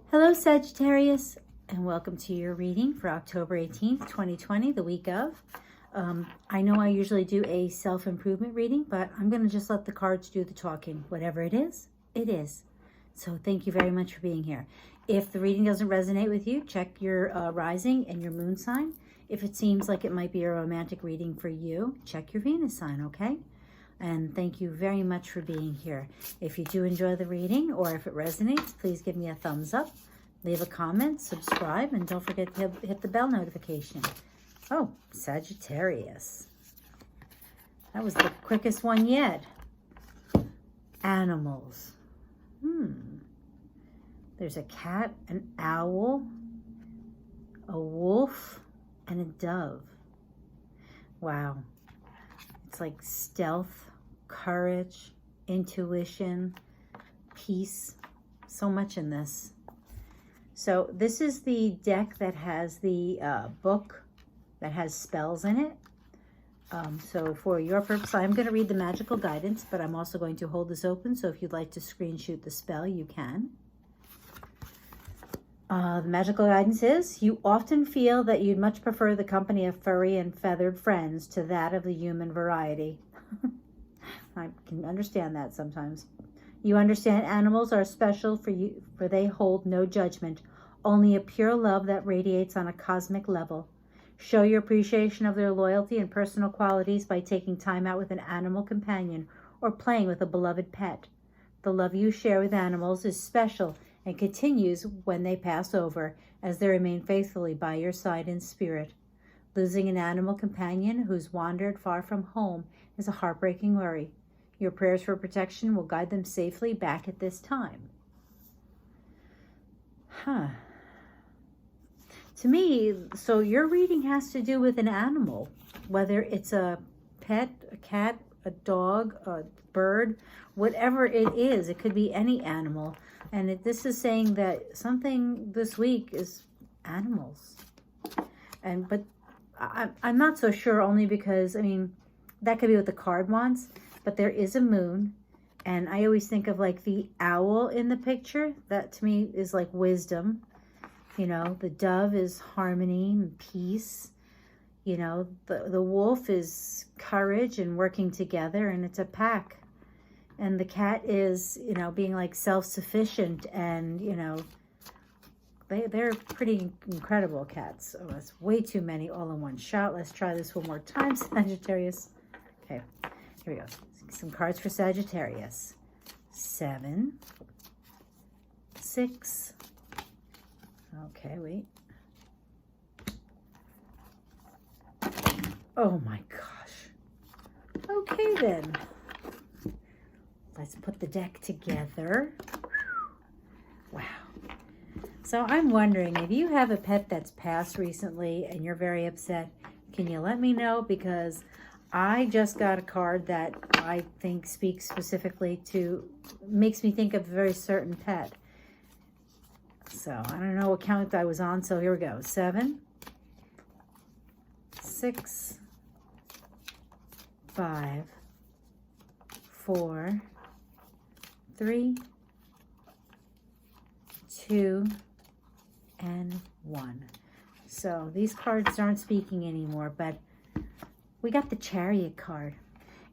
Hello Sagittarius, and welcome to your reading for October 18th, 2020, the week of. I know I usually do a self-improvement reading, but I'm going to just let the cards do the talking. Whatever it is, it is. So thank you very much for being here. If the reading doesn't resonate with you, check your rising and your moon sign. If it seems like it might be a romantic reading for you, check your Venus sign, okay? And thank you very much for being here. If you do enjoy the reading or if it resonates, please give me a thumbs up, leave a comment, subscribe, and don't forget to hit the bell notification. Oh, Sagittarius. That was the quickest one yet. Animals. There's a cat, an owl, a wolf, and a dove. Wow. It's like stealth, courage, intuition, peace. So much in this. So this is the deck that has the book that has spells in it. So for your purpose, I'm going to read the magical guidance, but I'm also going to hold this open. So if you'd like to screenshot the spell, you can. The magical guidance is, you often feel that you'd much prefer the company of furry and feathered friends to that of the human variety. I can understand that sometimes. You understand animals are special for you, for they hold no judgment, only a pure love that radiates on a cosmic level. Show your appreciation of their loyalty and personal qualities by taking time out with an animal companion or playing with a beloved pet. The love you share with animals is special and continues when they pass over, as they remain faithfully by your side in spirit. Losing an animal companion who's wandered far from home is a heartbreaking worry. Your prayers for protection will guide them safely back at this time. To me, so your reading has to do with an animal, whether it's a pet, a cat, a dog, a bird, whatever it is. It could be any animal. And this is saying that something this week is animals. But I'm not so sure, only because, I mean, that could be what the card wants, but there is a moon. And I always think of like the owl in the picture. That to me is like wisdom. You know, the dove is harmony and peace. You know, the wolf is courage and working together, and it's a pack. And the cat is, you know, being like self-sufficient, and, you know, they're pretty incredible cats. Oh, that's way too many all in one shot. Let's try this one more time, Sagittarius. Okay, here we go. Some cards for Sagittarius. 7, 6. Okay, wait. Oh my gosh. Okay then. Let's put the deck together. Wow. So I'm wondering, if you have a pet that's passed recently and you're very upset, can you let me know? Because I just got a card that I think speaks specifically to, makes me think of a very certain pet. So I don't know what count I was on, so here we go. 7, 6, 5, 4, 3, 2, and 1. So these cards aren't speaking anymore, but we got the Chariot card.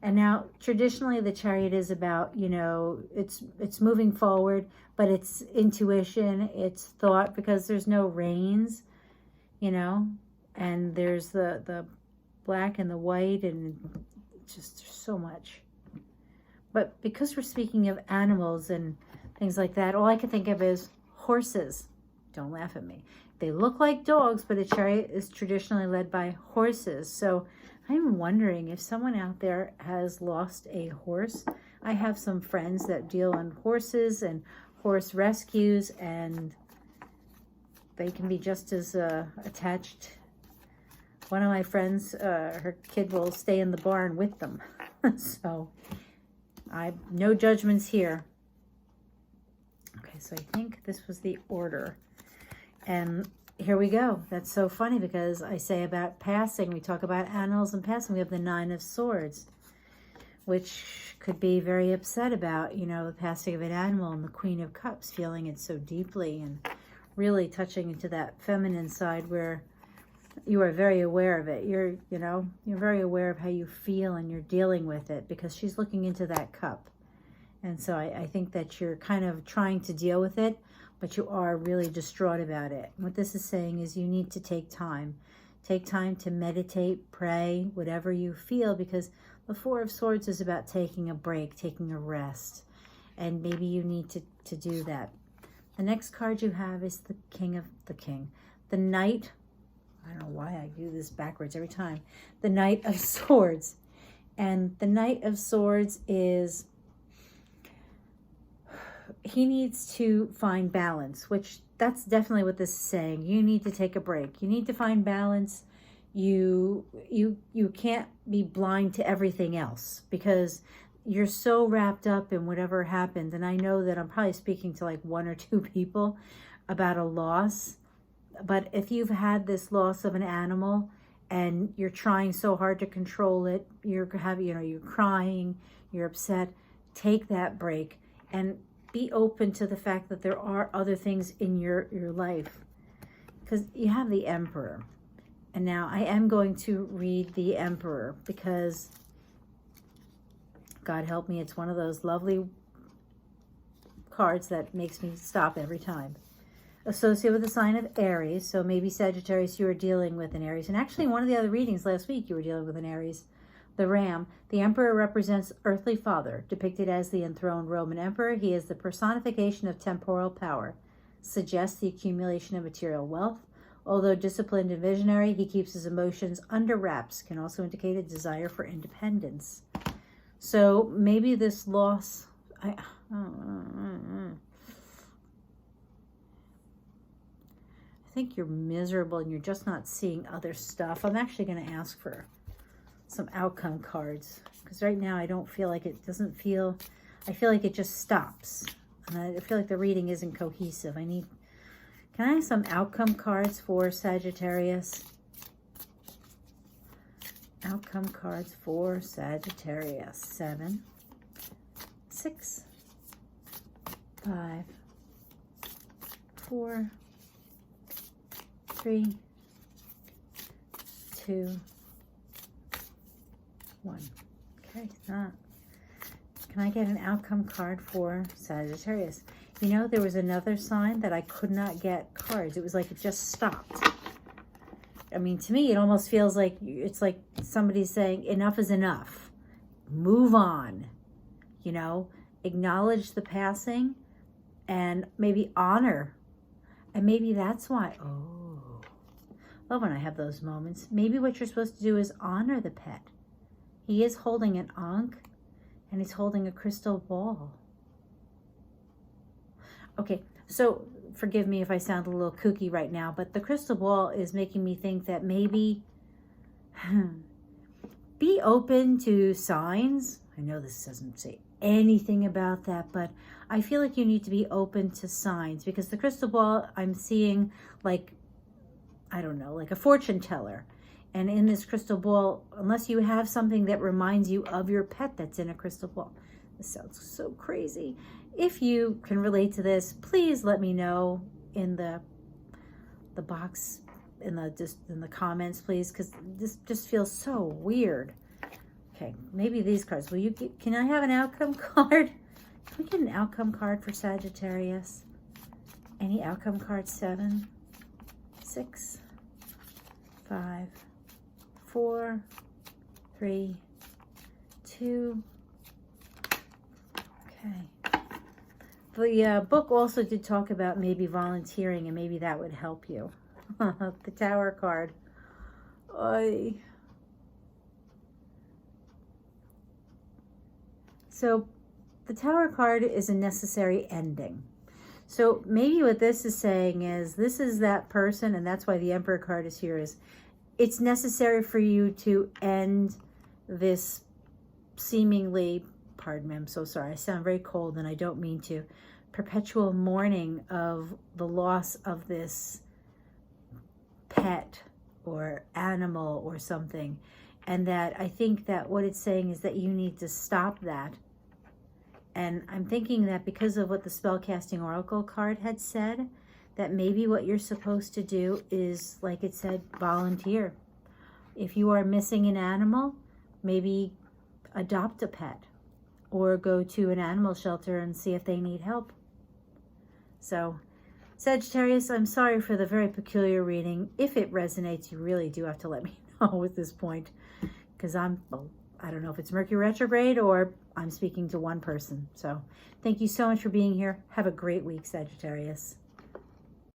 And now traditionally the Chariot is about, you know, it's moving forward, but it's intuition, it's thought, because there's no reins, you know, and there's the black and the white, and just so much. But because we're speaking of animals and things like that, all I can think of is horses. Don't laugh at me. They look like dogs, but a chariot is traditionally led by horses. So I'm wondering if someone out there has lost a horse. I have some friends that deal on horses and horse rescues, and they can be just as attached. One of my friends, her kid will stay in the barn with them. So no judgments here. Okay, so I think this was the order. And here we go. That's so funny, because I say about passing, we talk about animals and passing. We have the 9 of Swords, which could be very upset about, you know, the passing of an animal, and the Queen of Cups, feeling it so deeply. And really touching into that feminine side where you are very aware of it. You're very aware of how you feel and you're dealing with it, because she's looking into that cup. And so I think that you're kind of trying to deal with it, but you are really distraught about it. What this is saying is you need to take time. Take time to meditate, pray, whatever you feel, because the Four of Swords is about taking a break, taking a rest. And maybe you need to do that. The next card you have is the the Knight. I don't know why I do this backwards every time. The Knight of Swords. And the Knight of Swords is, he needs to find balance, which that's definitely what this is saying. You need to take a break. You need to find balance. You can't be blind to everything else, because you're so wrapped up in whatever happened. And I know that I'm probably speaking to like 1 or 2 people about a loss. But if you've had this loss of an animal and you're trying so hard to control it, you're crying, you're upset, take that break and be open to the fact that there are other things in your life. Because you have the Emperor. And now I am going to read the Emperor, because God help me, it's one of those lovely cards that makes me stop every time. Associated with the sign of Aries, so maybe Sagittarius, you are dealing with an Aries. And actually, in one of the other readings last week, you were dealing with an Aries. The Ram. The Emperor represents earthly father, depicted as the enthroned Roman Emperor. He is the personification of temporal power, suggests the accumulation of material wealth. Although disciplined and visionary, he keeps his emotions under wraps, can also indicate a desire for independence. So maybe this loss, I think you're miserable and you're just not seeing other stuff. I'm actually going to ask for some outcome cards, because right now I don't feel like I feel like it just stops. And I feel like the reading isn't cohesive. Can I have some outcome cards for Sagittarius? Outcome cards for Sagittarius. 7, 6, 5, 4, 3, 2, 1. Okay, not. Can I get an outcome card for Sagittarius? You know, there was another sign that I could not get cards. It was like it just stopped. I mean, to me, it almost feels like it's like somebody's saying enough is enough. Move on. You know, acknowledge the passing and maybe honor. And maybe that's why. Oh. Love when I have those moments. Maybe what you're supposed to do is honor the pet. He is holding an ankh, and he's holding a crystal ball. Okay, so forgive me if I sound a little kooky right now, but the crystal ball is making me think that maybe be open to signs. I know this doesn't say anything about that, but I feel like you need to be open to signs, because the crystal ball, I'm seeing like, I don't know, like a fortune teller. And in this crystal ball, unless you have something that reminds you of your pet that's in a crystal ball. This sounds so crazy. If you can relate to this, please let me know in the box, in the comments, please, because this just feels so weird. Okay, maybe these cards. Can I have an outcome card? Can we get an outcome card for Sagittarius? Any outcome cards? 7, 6, 5, 4, 3, 2. Okay. The book also did talk about maybe volunteering, and maybe that would help you. The Tower card. So the Tower card is a necessary ending. So maybe what this is saying is this is that person, and that's why the Emperor card is here, is it's necessary for you to end this seemingly, pardon me, I'm so sorry, I sound very cold and I don't mean to, perpetual mourning of the loss of this pet or animal or something. And that I think that what it's saying is that you need to stop that. And I'm thinking that because of what the Spellcasting Oracle card had said, that maybe what you're supposed to do is, like it said, volunteer. If you are missing an animal, maybe adopt a pet or go to an animal shelter and see if they need help. So, Sagittarius, I'm sorry for the very peculiar reading. If it resonates, you really do have to let me know at this point, because I don't know if it's Mercury retrograde or I'm speaking to one person. So thank you so much for being here. Have a great week, Sagittarius.